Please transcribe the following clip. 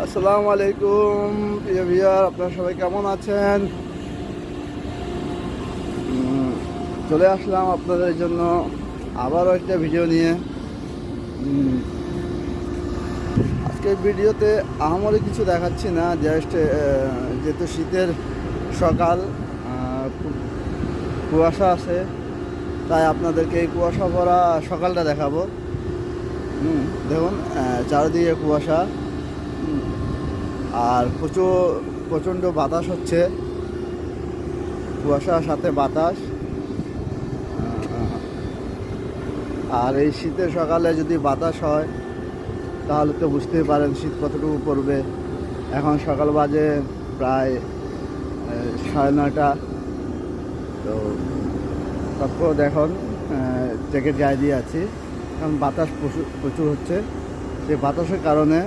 আসসালামু আলাইকুম প্রিয় ভিউয়ার, আপনারা সবাই কেমন আছেন? চলে আসলাম আপনাদের জন্য আবারও একটা ভিডিও নিয়ে। আজকের ভিডিওতে আহামরি কিছু দেখাচ্ছি না, জাস্ট যেহেতু শীতের সকাল, কুয়াশা আছে, তাই আপনাদেরকে এই কুয়াশা ভরা সকালটা দেখাবো। দেখুন, চারিদিকে কুয়াশা, আর প্রচণ্ড বাতাস হচ্ছে, কুয়াশার সাথে বাতাস। আর এই শীতের সকালে যদি বাতাস হয় তাহলে তো বুঝতেই পারেন শীত কতটুকু পড়বে। এখন সকাল বাজে প্রায় 9:30। তো তারপর দেখুন, জ্যাকেট গায়ে দিয়ে আছি, কারণ বাতাস প্রচুর হচ্ছে। সেই বাতাসের কারণে